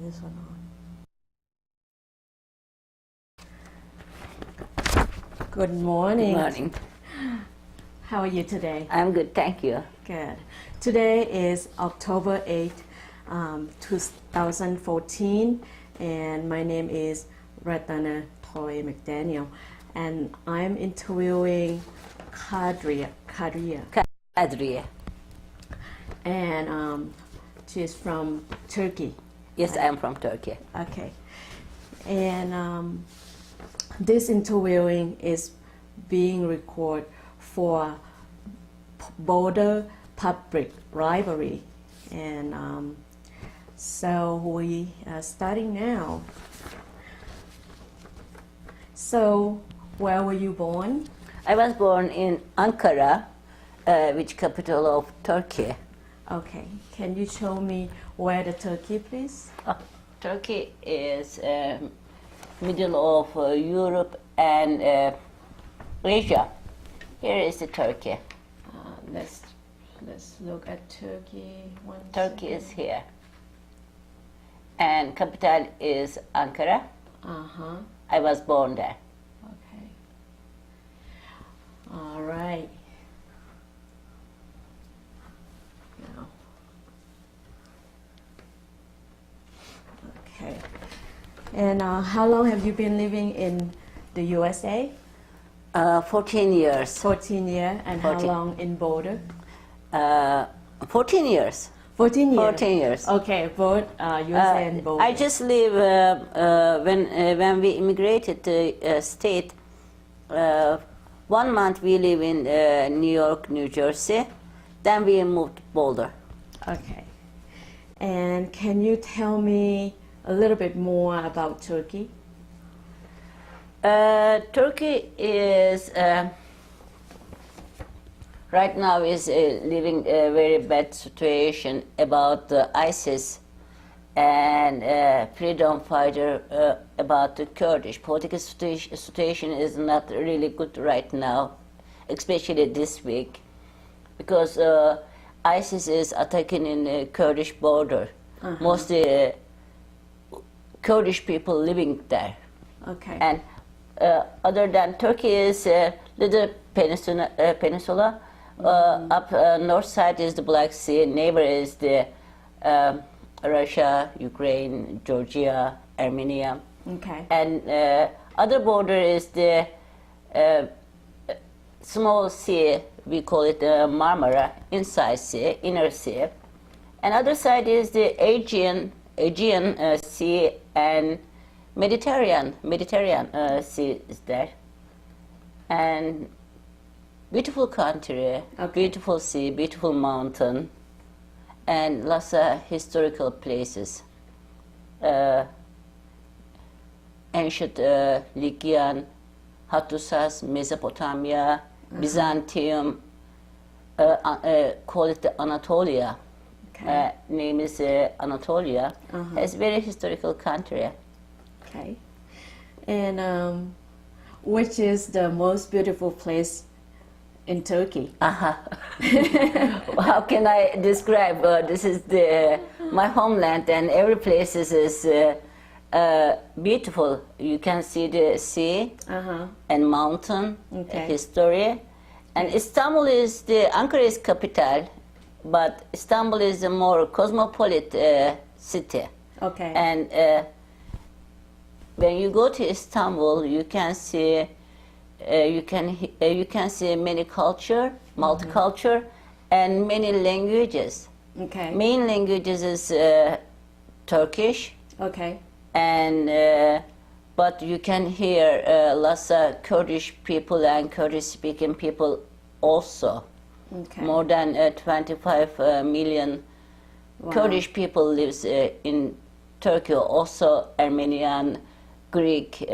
this one on. Good morning. Good morning. How are you today? I'm good, thank you. Good. Today is October 8th, 2014, and my name is Ratana Toy McDaniel, and I'm interviewing Kadriye. Kadriye. And she's from Turkey. Yes, I am from Turkey. Okay. And this interviewing is being recorded for Boulder public library, and so we are starting now. So, where were you born? I was born in Ankara, which capital of Turkey. Okay. Can you show me where the Turkey, please? Turkey is middle of Europe and Asia. Here is the Turkey. Let's look at Turkey. Turkey is here. And capital is Ankara. Uh-huh. I was born there. Okay. All right. Now. Okay. And how long have you been living in the USA? 14 years. 14 years. And 14. how long in Boulder? 14 years. 14 years. 14 years. Okay, both USA and Boulder. I just live when we immigrated to state. 1 month we live in New York, New Jersey. Then we moved to Boulder. Okay. And can you tell me a little bit more about Turkey? Turkey is right now is living a very bad situation about ISIS and freedom fighter about the Kurdish. Political situation is not really good right now, especially this week, because ISIS is attacking in the Kurdish border. Uh-huh. Mostly Kurdish people living there. Okay. And other than Turkey is little peninsula. Up north side is the Black Sea. Neighbor is the Russia, Ukraine, Georgia, Armenia. Okay. And other border is the small sea. We call it Marmara, inside sea, inner sea. And other side is the Aegean Sea and Mediterranean Sea is there. And beautiful country, okay. Beautiful sea, beautiful mountain, and lots of historical places. Ancient Lycian, Hattusas, Mesopotamia, Byzantium, call it Anatolia. Okay. Name is Anatolia. It's very historical country. Okay. And which is the most beautiful place in Turkey? How can I describe? This is my homeland, and every place is beautiful. You can see the sea and mountain, history. And Istanbul is Ankara is capital, but Istanbul is a more cosmopolitan city. Okay. And when you go to Istanbul, you can see you can see many culture, multicultural, and many languages. Okay. Main languages is Turkish. Okay. And but you can hear lots of Kurdish people and Kurdish speaking people also. Okay. More than 25 million Kurdish people lives in Turkey. Also Armenian, Greek,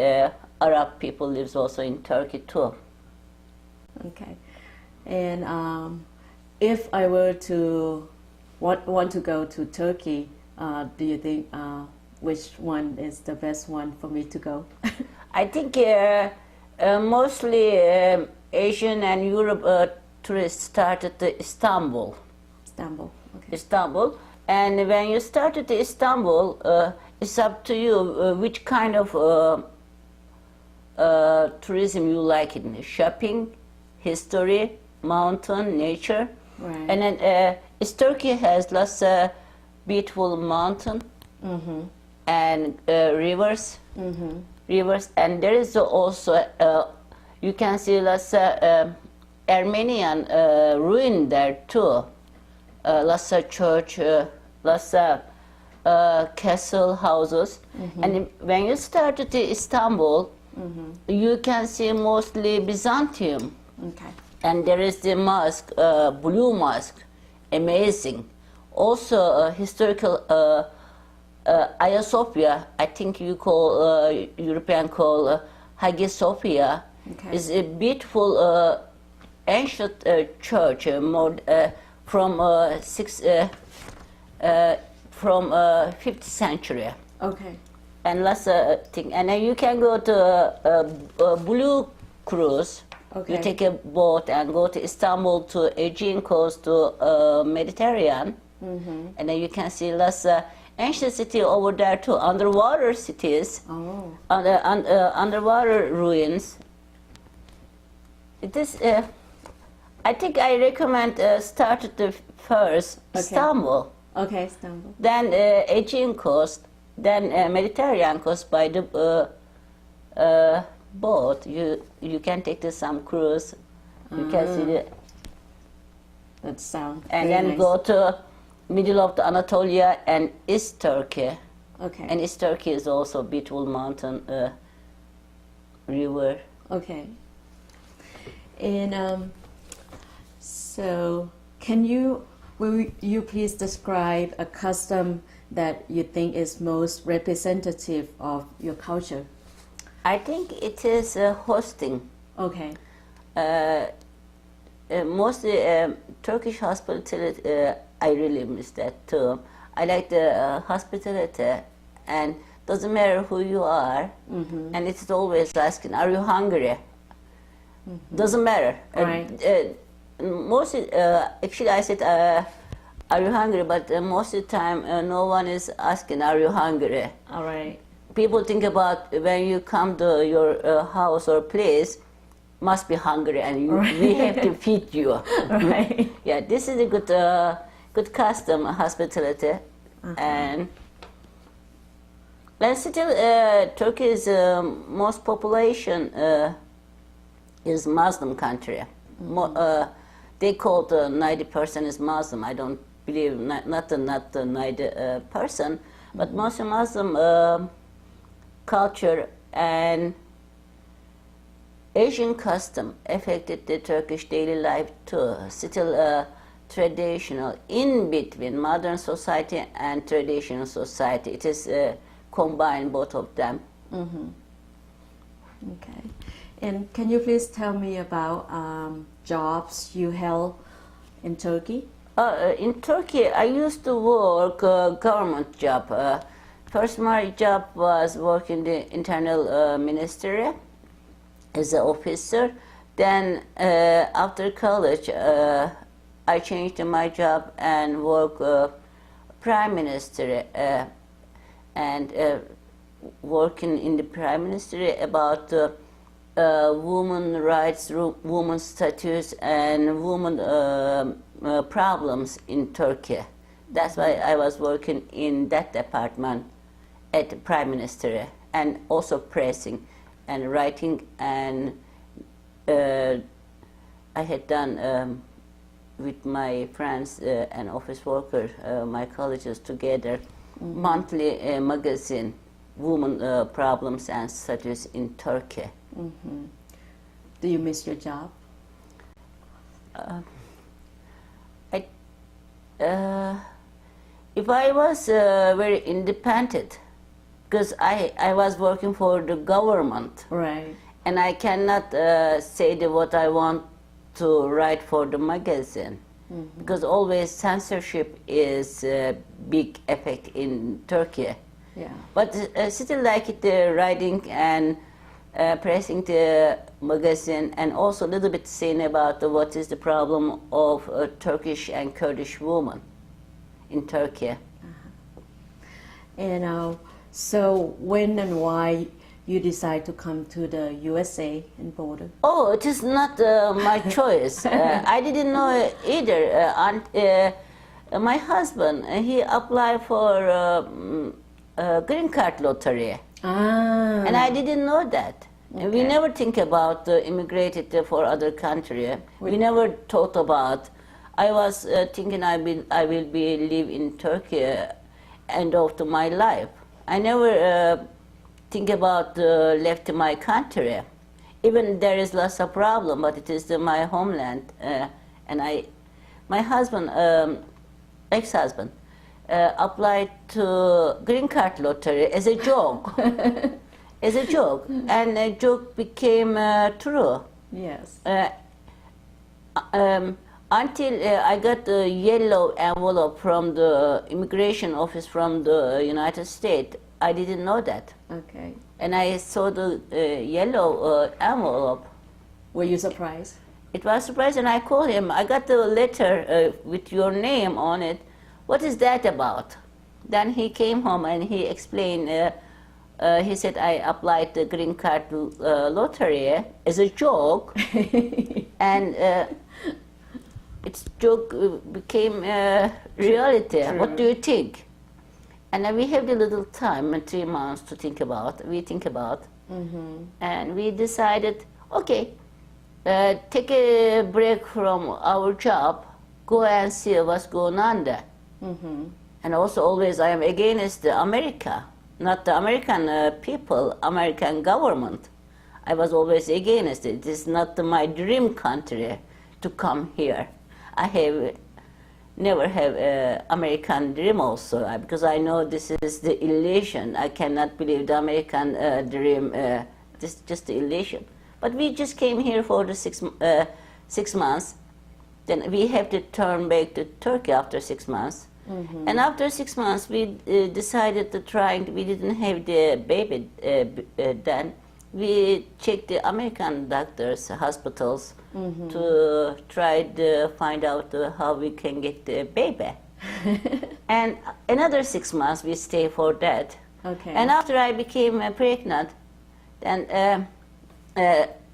Arab people lives also in Turkey too. Okay. And if I were to want to go to Turkey, do you think which one is the best one for me to go? I think mostly Asian and Europe tourists started to Istanbul. Istanbul. Okay. Istanbul. And when you started to Istanbul, It's up to you which kind of tourism you like in shopping, history, mountain, nature. Right. And then Turkey has lots of beautiful mountain and rivers, rivers, and there is also you can see lots of Armenian ruin there too. Lots of church, lots of castle houses, and when you start to Istanbul, you can see mostly Byzantium. Okay. And there is the mosque, Blue Mosque, amazing. Also, historical Hagia Sophia, I think you call, European call Hagia Sophia, Okay. is a beautiful ancient church, more from 5th century. Okay. And lots of things. And then you can go to Blue Cruise. Okay. You take a boat and go to Istanbul to Aegean coast to Mediterranean, and then you can see lots of ancient city over there too, underwater cities, Oh. underwater ruins. It is. I think I recommend start at the first Istanbul, Okay, Istanbul. then Aegean coast, then Mediterranean coast by the boat. You can take to some cruise. You can see the, That sounds and very then nice. go to middle of the Anatolia and East Turkey. Okay. And East Turkey is also beautiful mountain, river. Okay. And so will you please describe a custom that you think is most representative of your culture? I think it is hosting. Okay. Mostly Turkish hospitality, I really miss that too. I like the hospitality, and doesn't matter who you are, and it's always asking, are you hungry? Doesn't matter. Right. Mostly, actually I said, are you hungry? But most of the time, no one is asking, are you hungry? All right. People think about when you come to your house or place, must be hungry, and we have to feed you. Right. Yeah, this is a good custom, hospitality, and still Turkey's most population is Muslim country. They call 90% is Muslim. I don't believe not the 90%, but most Muslim culture and Asian custom affected the Turkish daily life too. Still traditional, in between modern society and traditional society. It is combined, both of them. Okay. And can you please tell me about jobs you held in Turkey? In Turkey, I used to work government job. First, my job was working in the internal ministry as an officer. Then, after college, I changed my job and work prime minister and working in the prime ministry about women rights, women status, and women problems in Turkey. That's why I was working in that department at the prime ministry, and also pressing and writing, and I had done with my friends and office workers, my colleagues together, monthly magazine, women problems and status in Turkey. Do you miss your job? If I was very independent, because I was working for the government, Right. and I cannot say what I want to write for the magazine, because always censorship is a big effect in Turkey. Yeah. But still like it, writing and pressing the magazine, and also a little bit saying about what is the problem of Turkish and Kurdish women in Turkey. And So when and why you decide to come to the USA in Boulder? Oh, it is not my choice. I didn't know either. My husband, he applied for green card lottery, and I didn't know that. Okay. We never think about immigrated for other country. We never thought about. I was thinking I will be live in Turkey end of my life. I never think about left my country. Even there is lots of problem, but it is my homeland, and my husband, ex-husband, applied to green card lottery as a joke, as a joke, and a joke became true. Yes. Until I got the yellow envelope from the immigration office from the United States, I didn't know that. Okay. And I saw the yellow envelope. Were you surprised? It was surprising, and I called him. I got the letter with your name on it. What is that about? Then he came home and he explained. He said, I applied the green card lottery as a joke, and its joke became reality. True. What do you think? And we have the little time, 3 months to think about. We think about, and we decided, okay, take a break from our job, go and see what's going on there. And also, always I am against America, not the American people, American government. I was always against it. It is not my dream country to come here. I have never have American dream also, because I know this is the illusion. I cannot believe the American dream. This is just the illusion. But we just came here for the 6 months. Then we have to turn back to Turkey after 6 months. And after 6 months, we decided to try. We didn't have the baby then. We checked the American doctors, hospitals, to try to find out how we can get the baby. And another 6 months we stay for that. Okay. And after I became pregnant, then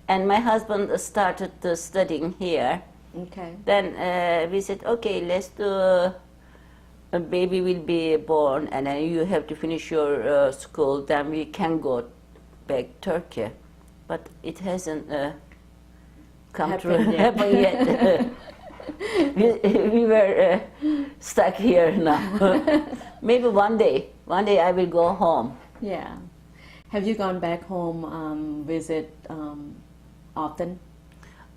and my husband started studying here. Okay. Then we said, okay, let's do. A baby will be born, and then you have to finish your school. Then we can go back Turkey, but it hasn't come true happen yet. we were stuck here now. Maybe one day I will go home. Yeah. Have you gone back home, visit often?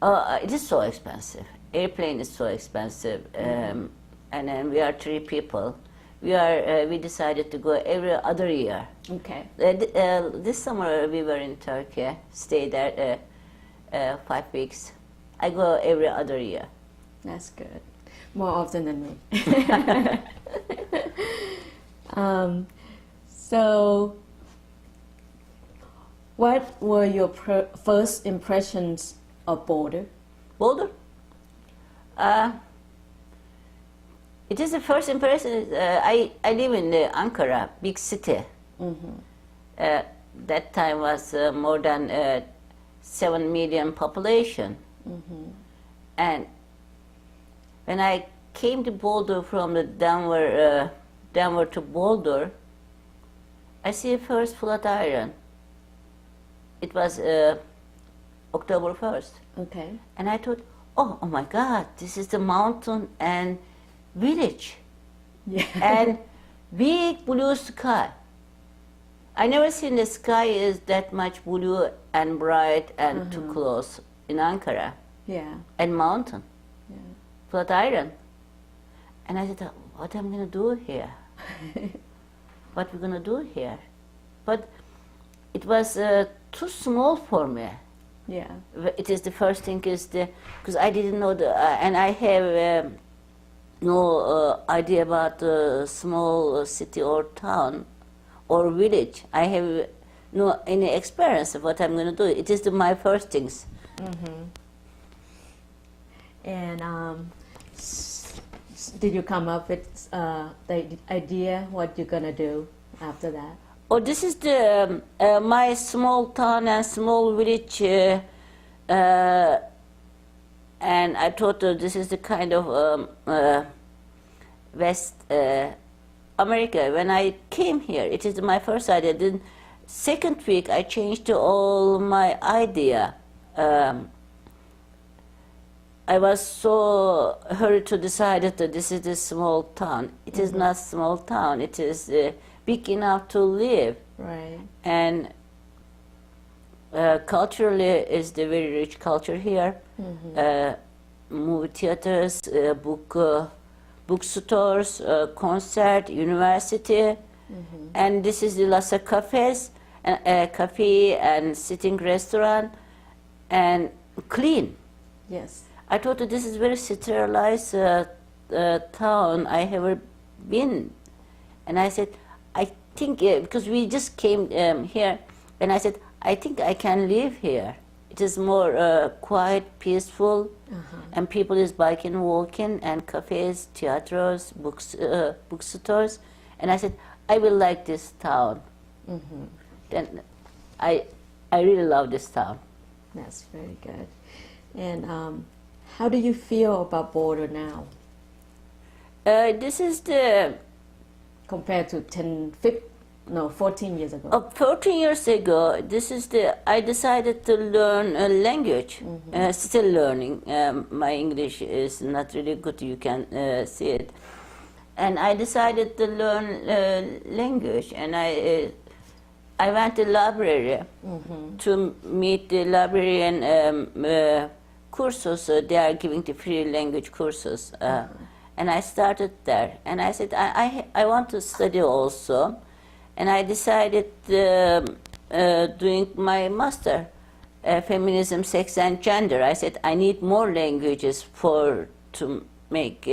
It is so expensive. Airplane is so expensive, and then we are 3 people. We decided to go every other year. Okay. This summer we were in Turkey, stayed there 5 weeks. I go every other year. That's good. More often than me. So, what were your first impressions of Boulder? Boulder? It is the first impression. I live in Ankara, big city. That time was more than 7 million population. And when I came to Boulder from the Denver to Boulder, I see first Flatiron. It was October 1st. Okay. And I thought, oh my God, this is the mountain and village. Yeah. And big blue sky. I never seen the sky is that much blue and bright and too close in Ankara. Yeah. And mountain, Yeah. Flatiron. And I said, what am I going to do here? What we going to do here? But it was too small for me. Yeah. It is the first thing is because I didn't know and I have no idea about small city or town or village. I have no any experience of what I'm going to do. It is my first things. And did you come up with the idea what you're gonna do after that? Oh, this is the my small town and small village, and I thought this is the kind of West America. When I came here, it is my first idea. Then second week, I changed all my idea. I was so hurried to decide that this is a small town. It is not small town. It is big enough to live. Right. And culturally, is the very rich culture here. Movie theaters, bookstores, concert, university, and this is the lots of cafes, and cafe and sitting restaurant, and clean. Yes. I thought that this is very sterilized town I have ever been, and I said, I think because we just came here, and I said, I think I can live here. It is more quiet, peaceful, and people is biking, walking, and cafes, theaters, bookstores, and I said, I will like this town. Then I really love this town. That's very good. And how do you feel about Boulder now This is the compared to 14 years ago? 14 years ago. This is the I decided to learn a language. Still learning. My English is not really good. You can see it. And I decided to learn language, and I went to the library to meet the librarian courses. They are giving the free language courses. And I started there. And I said, I want to study also. And I decided doing my master, feminism, sex, and gender. I said, I need more languages to make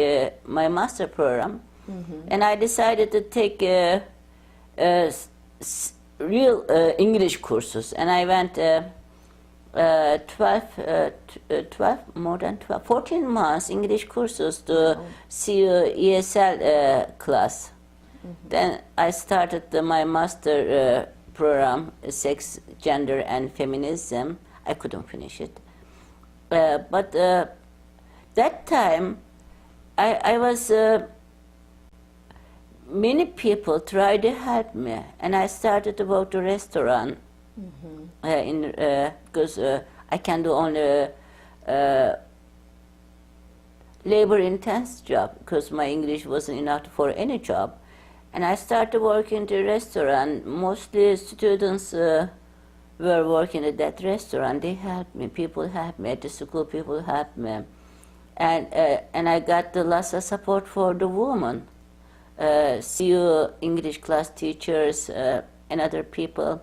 my master program. And I decided to take real English courses. And I went 14 months English courses to see ESL class. Then I started my master program, sex, gender, and feminism. I couldn't finish it. But that time, I was, many people tried to help me, and I started to work to restaurant because I can do only labor-intense job because my English wasn't enough for any job. And I started working in the restaurant. Mostly students were working at that restaurant. They helped me. People helped me. At the school, people helped me. And I got lots of support for the women. CU English class teachers and other people.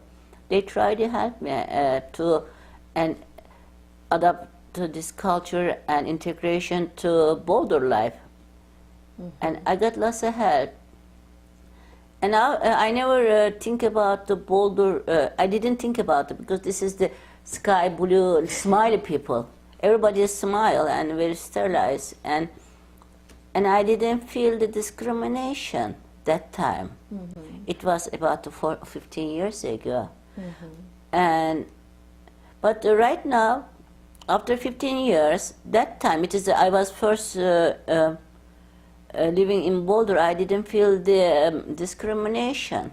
They tried to help me to adapt to this culture and integration to Boulder life. And I got lots of help. And I never think about the Boulder. I didn't think about it because this is the sky blue, smiley people. Everybody smile and very sterilized. And I didn't feel the discrimination that time. It was about 15 years ago. But right now, after 15 years, that time I was first living in Boulder. I didn't feel the discrimination.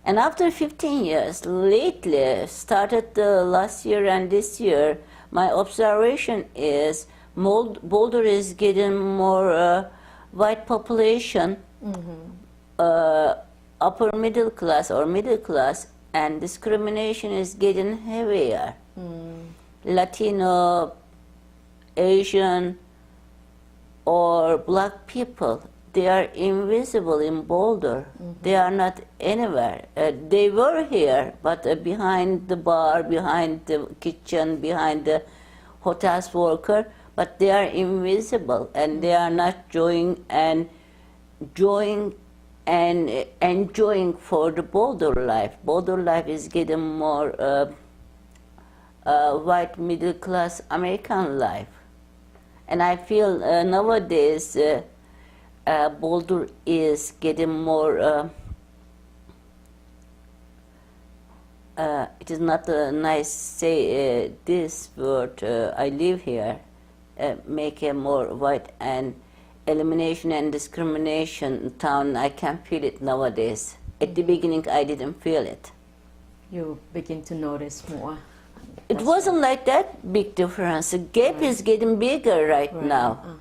And after 15 years, lately, started last year and this year, my observation is Boulder is getting more white population, upper middle class or middle class, and discrimination is getting heavier. Latino, Asian, or black people, they are invisible in Boulder. They are not anywhere. They were here, but behind the bar, behind the kitchen, behind the hotels worker, but they are invisible, and they are not enjoying for the Boulder life. Boulder life is getting more white middle class American life. And I feel nowadays Boulder is getting more it is not nice say this word. I live here, make a more white and elimination and discrimination town. I can feel it nowadays. At the beginning, I didn't feel it. You begin to notice more. It wasn't like that big difference. The gap is getting bigger right now.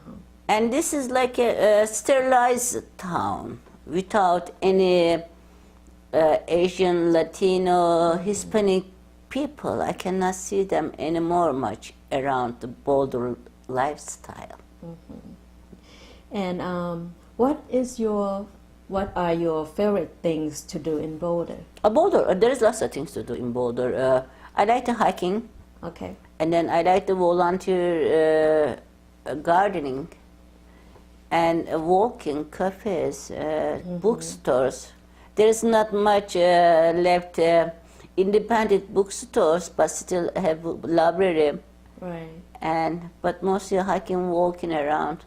And this is like a sterilized town without any Asian, Latino, Hispanic people. I cannot see them anymore much around the Boulder lifestyle. And what are your favorite things to do in Boulder? Boulder, there is lots of things to do in Boulder. I like the hiking. Okay. And then I like the volunteer gardening and walking, cafes, bookstores. There is not much left independent bookstores, but still have library. Right. But mostly hiking, walking around.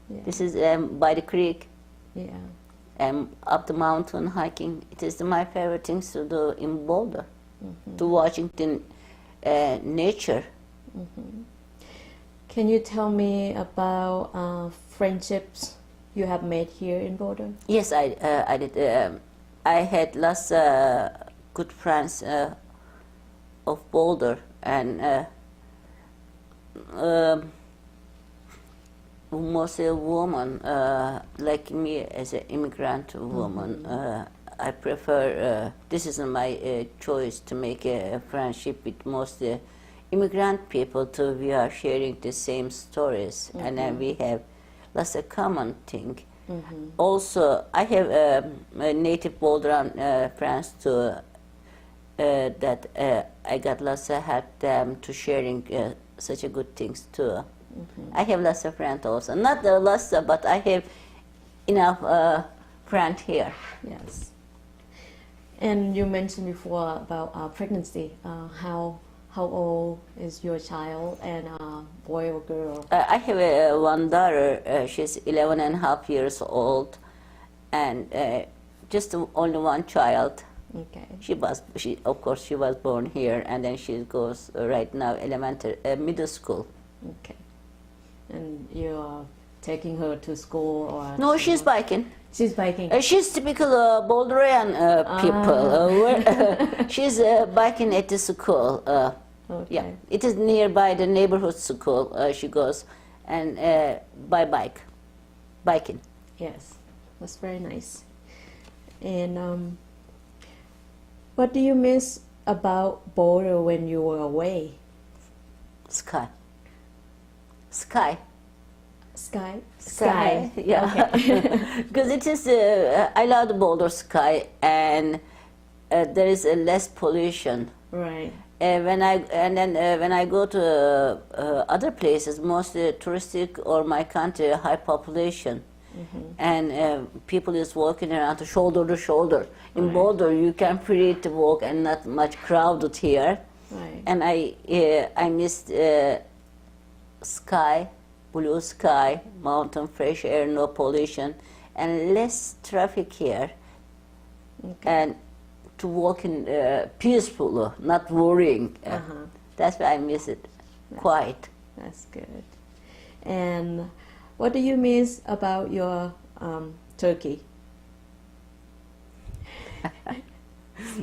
Yeah. This is by the creek. Yeah. Up the mountain hiking. It is my favorite things to do in Boulder. To Washington nature. Can you tell me about friendships you have made here in Boulder? Yes, I did. I had lots of good friends of Boulder, and mostly a woman like me as an immigrant woman. I prefer, this is my choice to make a friendship with most immigrant people too. We are sharing the same stories and then we have lots of common thing. Also, I have native Boulder friends too that I got lots of help them to sharing such a good things too. I have lots of friends also. Not lots, but I have enough friend here. Yes. And you mentioned before about pregnancy. How old is your child, and boy or girl? I have one daughter. She's 11 and a half years old, and just only one child. Okay. Of course, she was born here, and then she goes right now middle school. Okay. And you're taking her to school or? No, she's biking. She's biking. She's typical Boulderian people. She's biking at the school. Okay. Yeah, it is nearby the neighborhood school. She goes and biking. Yes, that's very nice. And what do you miss about Boulder when you were away? Sky. Yeah. Okay. Because it is, I love the Boulder sky, and there is less pollution. Right. When I go to other places, mostly touristic or my country, high population, and people is walking around shoulder to shoulder. In Boulder, you can free to walk and not much crowded here. Right. And I missed sky, blue sky, mountain, fresh air, no pollution, and less traffic here. Okay. And to walk in peaceful, not worrying. That's why I miss it. Quiet. That's good. And what do you miss about your Turkey?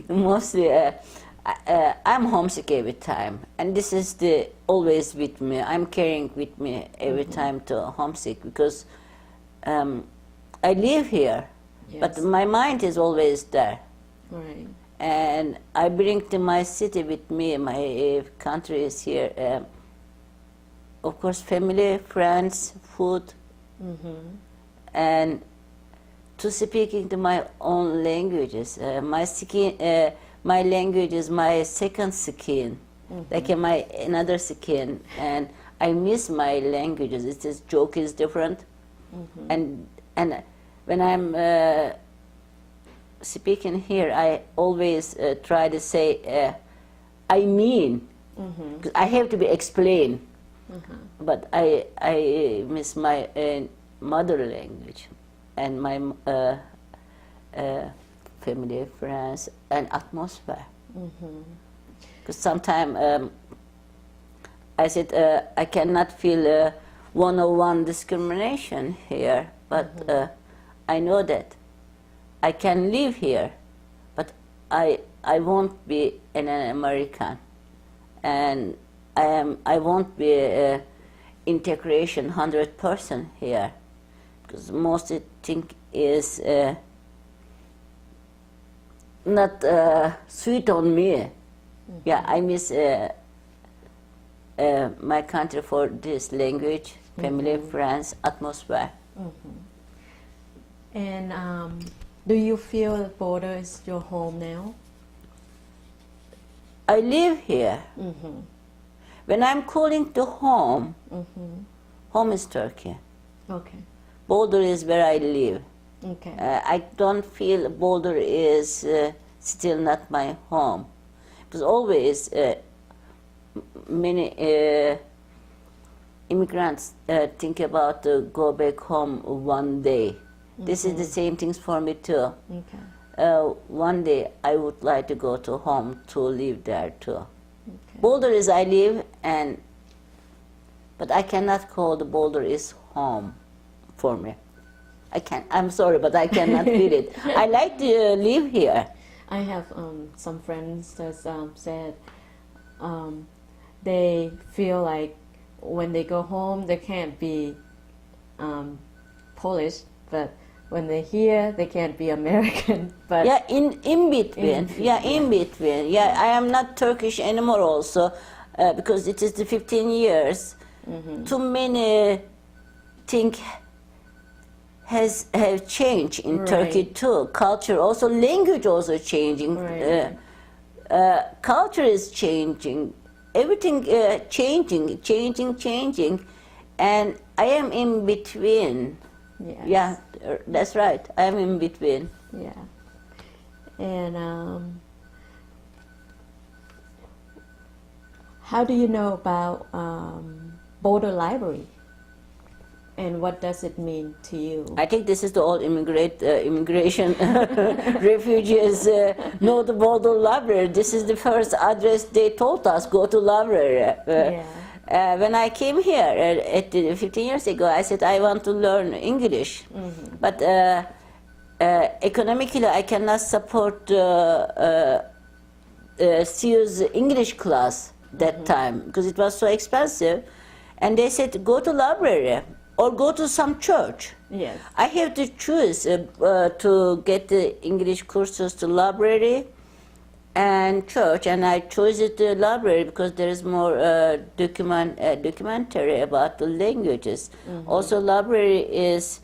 Mostly, I'm homesick every time, and this is always with me. I'm carrying with me every time to homesick because I live here, but my mind is always there. Right. And I bring to my city with me. My country is here. Of course, family, friends, food, and to speaking to my own languages. My language is my second skin, like my another skin, and I miss my languages. It is joke is different, and when I'm speaking here, I always try to say I mean. I have to be explained, but I miss my mother language and my family, friends, and atmosphere. Because sometimes I said I cannot feel one-on-one discrimination here, but I know that I can live here, but I won't be an American, and I won't be integration 100% here, because most thing is not sweet on me. Yeah, I miss my country for this language, family, friends, atmosphere. And do you feel Boulder is your home now? I live here. When I'm calling to home, home is Turkey. Okay. Boulder is where I live. Okay. I don't feel Boulder is still not my home. Because always many immigrants think about go back home one day. This is the same things for me too. Okay. One day I would like to go to home to live there too. Okay. Boulder is I live, but I cannot call the Boulder is home for me. I'm sorry, but I cannot feel it. I like to live here. I have some friends that said they feel like when they go home they can't be Polish, but when they're here they can't be American. But yeah, in between. In between. Yeah, I am not Turkish anymore also, because it is the 15 years. Too many things have changed in Turkey too. Culture also, language also changing. Culture is changing. Everything changing, and I am in between. Yes. Yeah, that's right. I am in between. Yeah. And how do you know about Boulder Library? And what does it mean to you? I think this is the old immigration refugees know the Boulder Library. This is the first address they told us, go to library. When I came here 15 years ago, I said I want to learn English. But economically I cannot support CU's English class that time because it was so expensive. And they said go to library or go to some church. Yes. I have to choose to get the English courses to library and church, and I chose it the library because there is more documentary about the languages. Also, library is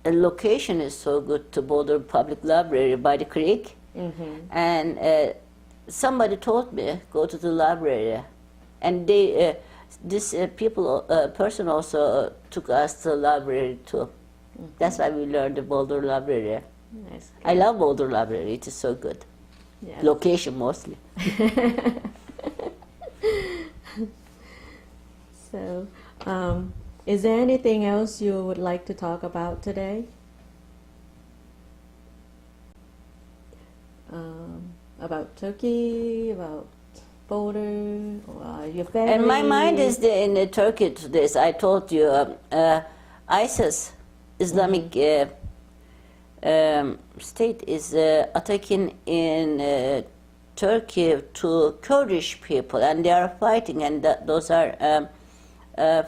location is so good to Boulder Public Library by the creek, and somebody told me go to the library, and they. This person also took us to the library too. That's why we learned the Boulder Library. Nice. I love Boulder Library. It is so good. Yes. Location mostly. So, is there anything else you would like to talk about today? About Turkey, about Boulder, your family? And my mind is in Turkey today. I told you, ISIS, Islamic state, is attacking in Turkey to Kurdish people, and they are fighting, and those are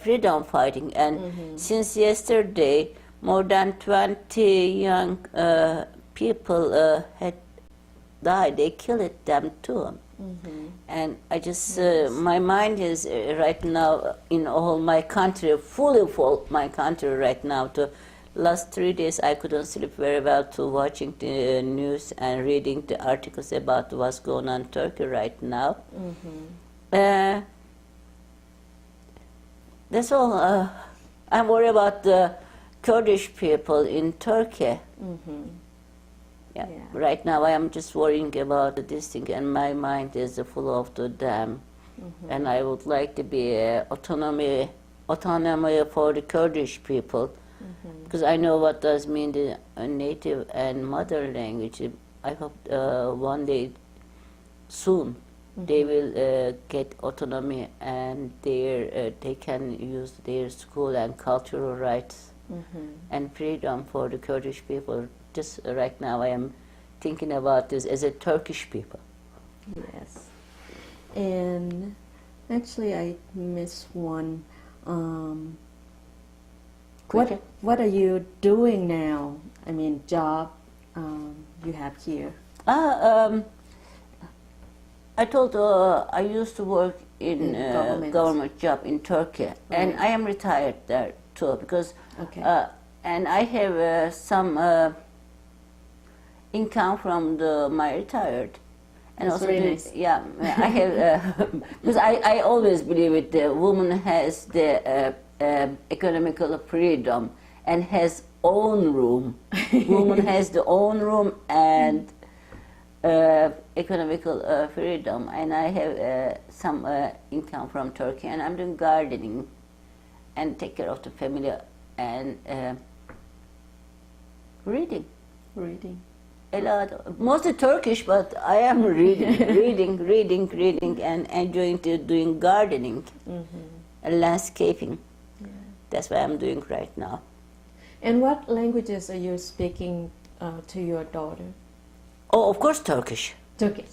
freedom fighting. And since yesterday, more than 20 young people had died. They killed them too. And I just, my mind is right now in all my country, fully full my country right now. To last 3 days I couldn't sleep very well to watching the news and reading the articles about what's going on in Turkey right now. That's all. I'm worried about the Kurdish people in Turkey. Yeah. Right now I am just worrying about this thing, and my mind is full of them. And I would like to be autonomy for the Kurdish people, because I know what does mean the native and mother language. I hope one day soon they will get autonomy, and they can use their school and cultural rights and freedom for the Kurdish people. Just right now I am thinking about this as a Turkish people. Yes. And actually I missed one. What are you doing now? I mean, job you have here. I told I used to work in government job in Turkey, and I am retired there too, because and I have some income from my retired. And That's also, very nice. yeah, I have because I always believe it. The woman has the economical freedom and has own room. Woman has the own room and economical freedom, and I have some income from Turkey, and I'm doing gardening and take care of the family and reading. Reading. A lot, mostly Turkish, but I am reading, reading, and enjoying doing gardening and landscaping. Yeah. That's what I'm doing right now. And what languages are you speaking to your daughter? Oh, of course, Turkish. Turkish.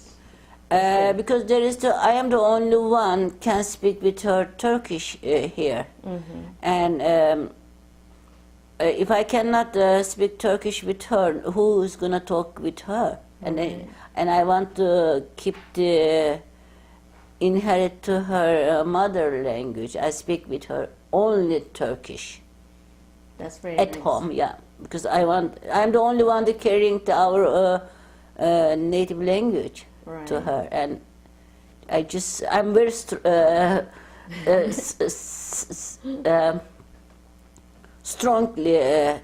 Because I am the only one can speak with her Turkish here, and if I cannot speak Turkish with her, who is gonna talk with her? And I want to keep the inherit to her mother language. I speak with her only Turkish. That's very at nice. home, yeah, because I'm the only one that carrying our native language to her, and I'm very strongly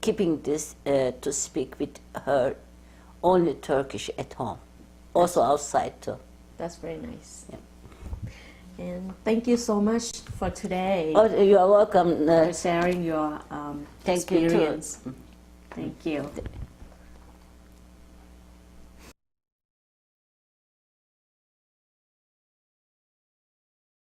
keeping this to speak with her only Turkish at home, also outside too. That's very nice. Yeah. And thank you so much for today. Oh, you are welcome. For sharing your Thank you too. experience. Thank you.